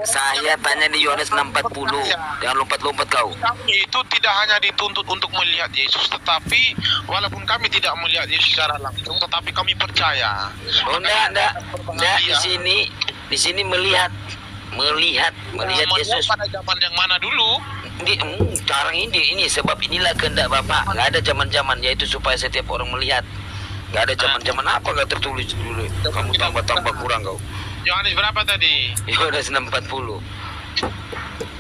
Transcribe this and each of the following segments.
Saya tanya di Yohanes 6:40. Jangan lompat-lompat kau. Kami itu tidak hanya dituntut untuk melihat Yesus, tetapi walaupun kami tidak melihat Yesus secara langsung, tetapi kami percaya. Oh, enggak. Di sini melihat Yesus. Pada zaman yang mana dulu? Sekarang ini sebab inilah kehendak Bapa. Nggak ada zaman-zaman, yaitu supaya setiap orang melihat. Nggak ada zaman-zaman apa nggak tertulis dulu. Kamu tambah kurang kau. Yohanes berapa tadi? Yohanes 6:40.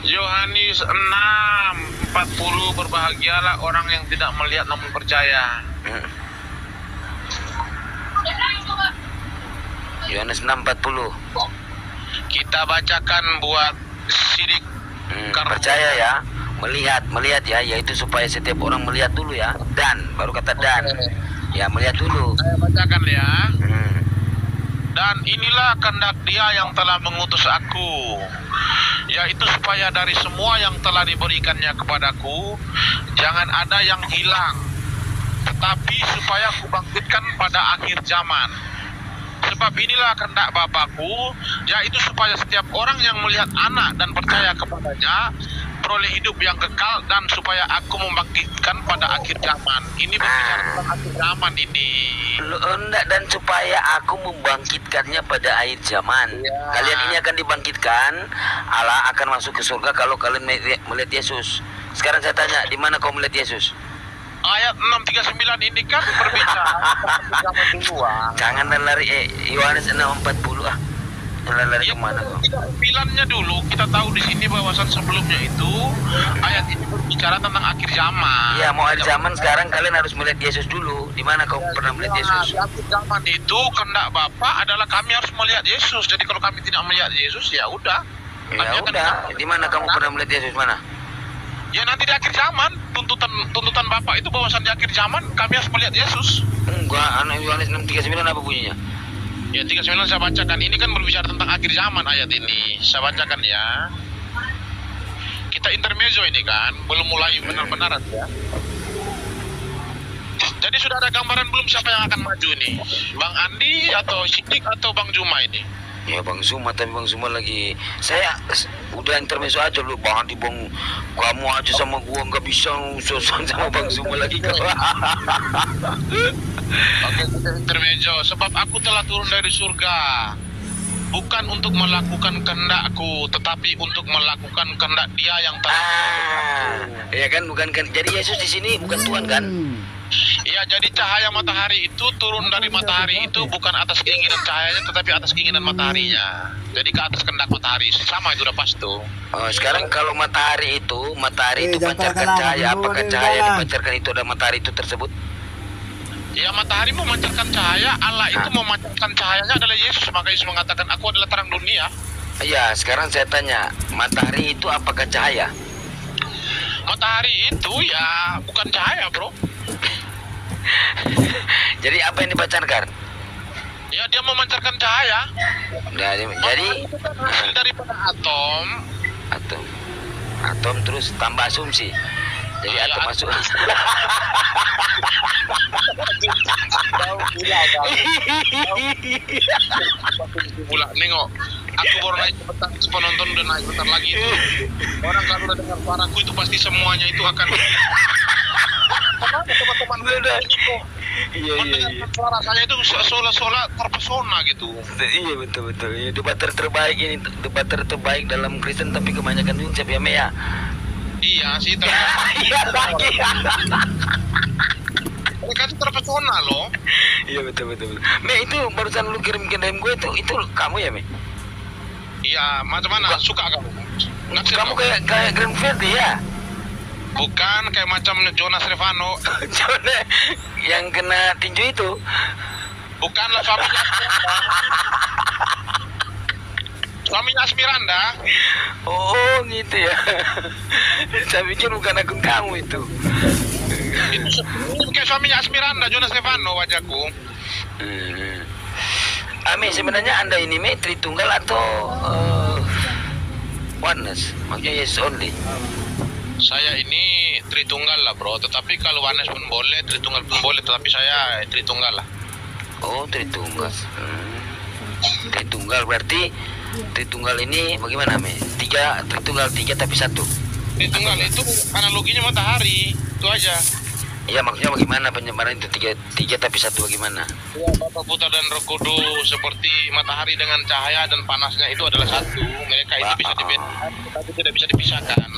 Yohanes 6:40, berbahagialah orang yang tidak melihat namun percaya. Yohanes 6:40. Kita bacakan buat sidik. Percaya ya, melihat ya, yaitu supaya setiap orang melihat dulu ya. Dan baru kata dan. Ya, melihat dulu. Saya bacakan ya. Dan inilah kehendak Dia yang telah mengutus aku, yaitu supaya dari semua yang telah diberikannya kepadaku jangan ada yang hilang, tetapi supaya kubangkitkan pada akhir zaman. Sebab inilah kehendak Bapakku, yaitu supaya setiap orang yang melihat Anak dan percaya kepadanya peroleh hidup yang kekal, dan supaya aku membangkitkan pada akhir zaman. Ini berbicara tentang akhir zaman ini. Dan supaya aku membangkitkannya pada akhir zaman. Ya. Kalian ini akan dibangkitkan. Allah akan masuk ke surga kalau kalian melihat Yesus. Sekarang saya tanya, di mana kau melihat Yesus? Ayat 6:39 ini kan berbicara tentang zaman duluan. Jangan lari Yohanes 6:40 lari kemana kau? 39-nya dulu kita tahu di sini bahwasan sebelumnya itu ayat ini berbicara tentang akhir zaman. Iya, mau akhir zaman. Sekarang kalian harus melihat Yesus dulu. Di mana kau pernah melihat Yesus? Di akhir zaman itu kehendak Bapa adalah kami harus melihat Yesus. Jadi kalau kami tidak melihat Yesus, ya udah. Ya udah. Di mana kamu pernah melihat Yesus, mana? Ya nanti di akhir zaman, tuntutan Bapak itu bahwasan di akhir zaman kami harus melihat Yesus. Enggak, Yohanes 6:39 apa bunyinya? Ya 39 saya bacakan. Ini kan berbicara tentang akhir zaman ayat ini. Saya bacakan ya. Kita intermezzo ini kan, belum mulai benar-benar ya. Jadi sudah ada gambaran belum siapa yang akan maju ini? Bang Andi atau Sidik atau Bang Juma ini? Ya Bang Zuma, tapi Bang Zuma lagi. Saya udah intermezzo aja lu, Bang Andi, Bang. Kamu aja sama gua nggak bisa urusan sama Bang Zuma lagi kau. Oke, kita intermezzo. Sebab aku telah turun dari surga, bukan untuk melakukan kehendakku, tetapi untuk melakukan kehendak Dia yang telah. Ya kan, bukan kan? Jadi Yesus di sini bukan Tuhan kan? Ya, jadi cahaya matahari itu turun dari matahari itu bukan atas keinginan cahayanya, tetapi atas keinginan mataharinya. Jadi ke atas kehendak matahari. Sama itu udah pas tuh. Oh, sekarang kalau matahari itu pancarkan cahaya, apakah cahaya dipancarkan itu ada matahari itu tersebut? Ya, matahari memancarkan cahaya, Allah itu memancarkan cahayanya adalah Yesus. Maka Yesus mengatakan, aku adalah terang dunia. Iya, sekarang saya tanya, matahari itu apakah cahaya? Matahari itu ya bukan cahaya, bro. Jadi apa yang dipancarkan? Ya, dia memancarkan cahaya. Nah, jadi hasil daripada atom terus tambah asumsi. Jadi atom masuk. Nengok, aku baru naik bentar, penonton udah naik bentar lagi itu. Orang kalau udah dengar suaraku itu pasti semuanya itu akan. Teman-teman ini kok mendengarkan suara saya itu seolah-olah terpesona gitu. Iya, betul. Ya, debater terbaik ini, debater terbaik dalam Kristen, tapi kebanyakan Yuncep ya, Mea. Iya sih, Iya lagi. mereka itu terpesona loh. Iya, betul. Me, itu barusan lu kirim ke DM gue itu kamu ya, Me? Iya, macam mana? Suka kamu? Kamu kayak Greenfield ya? Bukan, kayak macam Jonas Revano. Jonas yang kena tinju itu. Bukanlah suaminya Asmiranda. Oh gitu ya. Saya pikir bukan akun kamu itu. Itu kayak suaminya Asmiranda, Jonas Revano wajahku. Ame, sebenarnya Anda ini Tritunggal atau oneness? Maksudnya yes only? Saya ini Tritunggal lah, bro. Tetapi kalau oneness pun boleh, Tritunggal pun boleh. Tetapi saya Tritunggal lah. Oh, Tritunggal. Tritunggal berarti Tritunggal ini bagaimana, Me? Tritunggal tiga tapi satu. Tritunggal itu analoginya matahari, itu aja. Iya, maksudnya bagaimana penyebaran itu tiga tapi satu bagaimana? Ya, Bapa, Putra dan Roh Kudus seperti matahari dengan cahaya dan panasnya itu adalah satu. Mereka itu bisa dibedakan, tapi tidak bisa dipisahkan.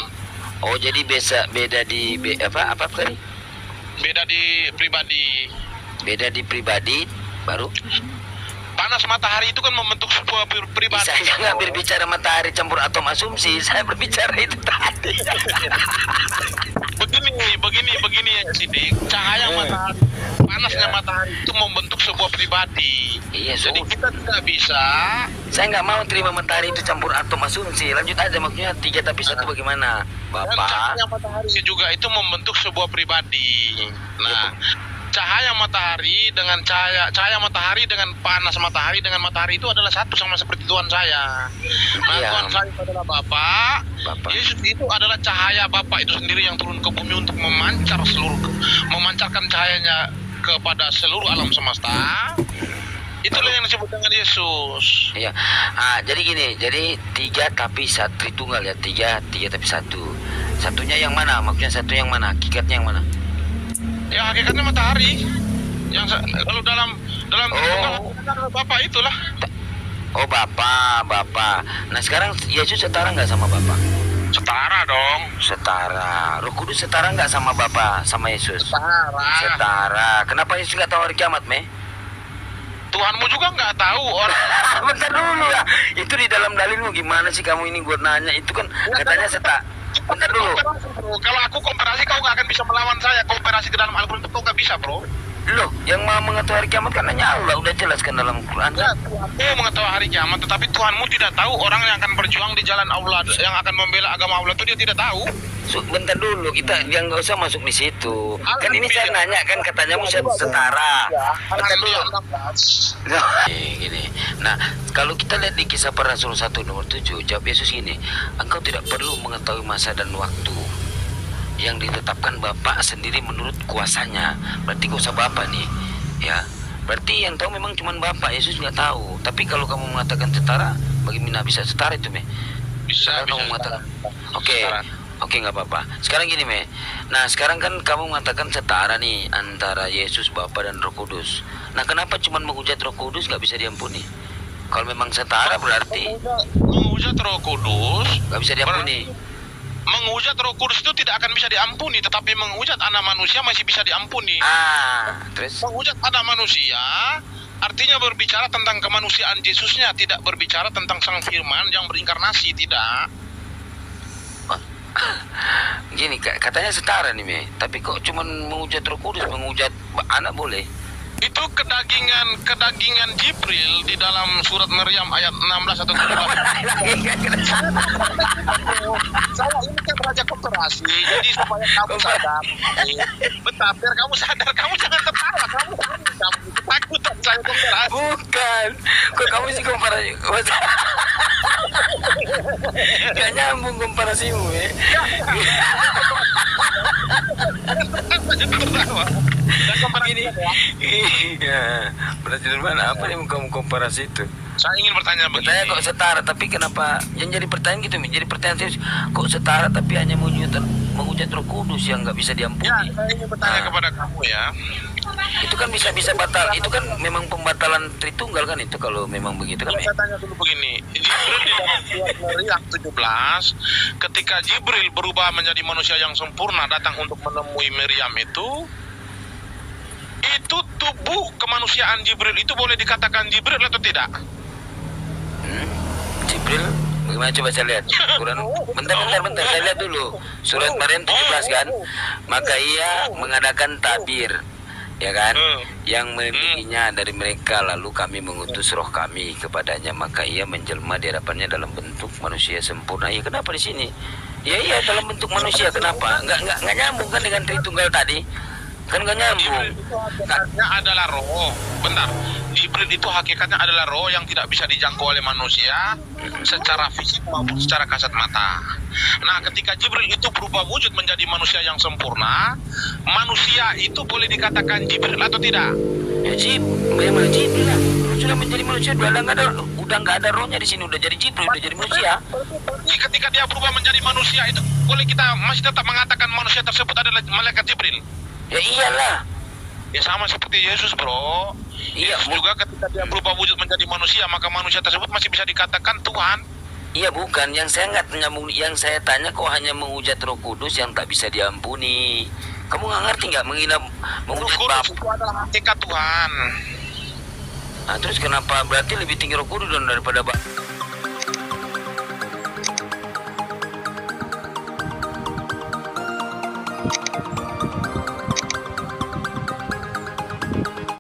Oh, jadi beda di apa tadi? Beda di pribadi. Beda di pribadi baru. Panas matahari itu kan membentuk sebuah pribadi. Saya nggak berbicara matahari campur atom asumsi. Saya berbicara itu tadi. Begini ya Sidik. Cahaya matahari, panasnya matahari itu membentuk sebuah pribadi. Iya, jadi kita tidak bisa. Saya nggak mau terima matahari itu campur atom asumsi. Lanjut aja, maksudnya tiga tapi satu bagaimana, Bapak? Dan cahaya matahari juga itu membentuk sebuah pribadi. Nah, cahaya matahari dengan cahaya matahari dengan panas matahari dengan matahari itu adalah satu, sama seperti Tuhan saya. Nah, Tuhan saya itu adalah Bapak. Yesus itu adalah cahaya Bapak itu sendiri yang turun ke bumi untuk memancarkan cahayanya kepada seluruh alam semesta. Itulah yang disebut dengan Yesus. Iya. Jadi gini, jadi tiga tapi satu Tritunggal ya, tiga tapi satu. Satunya yang mana? Maksudnya satu yang mana? Hakikatnya yang mana? Ya, hakikatnya matahari. Yang kalau dalam Bapak itulah. Oh, Bapak. Nah, sekarang Yesus setara nggak sama Bapak? Setara dong. Setara. Roh Kudus setara nggak sama Bapak, sama Yesus? Setara. Kenapa Yesus nggak tahu hari kiamat, Me? Tuhanmu juga nggak tahu orang. Bentar dulu ya. Itu di dalam dalilmu gimana sih kamu ini, gue nanya itu kan katanya setara. Bentar dulu. Kalau aku komparasi, kau nggak akan bisa melawan saya. Komparasi ke dalam Al-Quran itu kau nggak bisa, bro. Loh, yang mau mengetahui hari kiamat kan hanya Allah, udah jelaskan dalam Quran. Ya, Tuhanmu mengetahui hari kiamat, tetapi Tuhanmu tidak tahu orang yang akan berjuang di jalan Allah, yang akan membela agama Allah itu dia tidak tahu. Bentar dulu, kita yang nggak usah masuk di situ. Kan ini saya nanya kan katanya setara. Bentar dulu. Gini. Nah, kalau kita lihat di Kisah Para Rasul 1 nomor 7, jawab Yesus gini, engkau tidak perlu mengetahui masa dan waktu yang ditetapkan Bapak sendiri menurut kuasanya. Berarti gak usah Bapak nih, ya. Berarti yang tahu memang cuma Bapak, Yesus nggak tahu. Tapi kalau kamu mengatakan setara, bagaimana bisa setara itu, Me? Bisa kamu mengatakan. Oke, nggak apa-apa. Sekarang gini, Me. Nah, sekarang kan kamu mengatakan setara nih antara Yesus, Bapa dan Roh Kudus. Nah, kenapa cuma menghujat Roh Kudus nggak bisa diampuni? Kalau memang setara berarti menghujat Roh Kudus nggak bisa diampuni. Menghujat Roh Kudus itu tidak akan bisa diampuni, tetapi menghujat anak manusia masih bisa diampuni. Terus? Menghujat anak manusia artinya berbicara tentang kemanusiaan Yesusnya, tidak berbicara tentang Sang Firman yang berinkarnasi, tidak. Gini, katanya setara nih, Me. Tapi kok cuma menghujat Roh Kudus, menghujat anak boleh? Itu kedagingan Jibril di dalam surat Maryam ayat 16 atau 17. Saya ini kan raja komparasi, jadi supaya kamu sadar. Bentar, biar kamu sadar, kamu jangan tertawa, kamu ketakutan saya komparasi. Bukan, kok kamu sih komparasi? Gak nyambung komparasimu, ya. Jadi tertawa. Gini, iya, berarti dari mana? Apa yang kamu komparasi itu? Saya ingin bertanya begini. Bertanya kok setara, tapi kenapa? Yang jadi pertanyaan gitu, jadi pertanyaan serius. Kok setara tapi hanya menghujat Roh Kudus yang nggak bisa diampuni? Ya, saya ingin bertanya kepada kamu ya. Itu kan bisa batal. Itu kan memang pembatalan Tritunggal kan itu kalau memang begitu kan? Saya tanya dulu begini. Jibril di dalam surat Maryam 17, ketika Jibril berubah menjadi manusia yang sempurna datang untuk menemui Maryam itu tubuh kemanusiaan Jibril itu boleh dikatakan Jibril atau tidak? Jibril, bagaimana coba saya lihat? Bentar, saya lihat dulu. Surat Maryam 17 kan? Maka ia mengadakan tabir, ya kan? Yang melindunginya dari mereka, lalu kami mengutus roh kami kepadanya, maka ia menjelma di hadapannya dalam bentuk manusia sempurna. Ya, kenapa di sini? Iya, dalam bentuk manusia, kenapa? Nggak nyambung kan dengan Tritunggal tadi? Kan gak nyambung. Hakikatnya adalah roh. Bentar, Jibril itu hakikatnya adalah roh yang tidak bisa dijangkau oleh manusia secara fisik maupun secara kasat mata. Nah, ketika Jibril itu berubah wujud menjadi manusia yang sempurna, manusia itu boleh dikatakan Jibril atau tidak? Ya, memang Jibril lah. Sudah menjadi manusia, udah udah nggak ada rohnya di sini, udah jadi Jibril, udah jadi manusia. Jadi ketika dia berubah menjadi manusia itu boleh kita masih tetap mengatakan manusia tersebut adalah malaikat Jibril? Ya iyalah. Ya sama seperti Yesus, bro. Iya, Yesus juga ketika dia berubah wujud menjadi manusia, maka manusia tersebut masih bisa dikatakan Tuhan. Iya bukan, yang saya nggak nyambung, yang saya tanya kok hanya menghujat Roh Kudus yang tak bisa diampuni. Kamu nggak ngerti nggak menghujat Roh Bapa? Kudus itu adalah hakikat Tuhan. Nah, terus kenapa berarti lebih tinggi Roh Kudus daripada Bapa?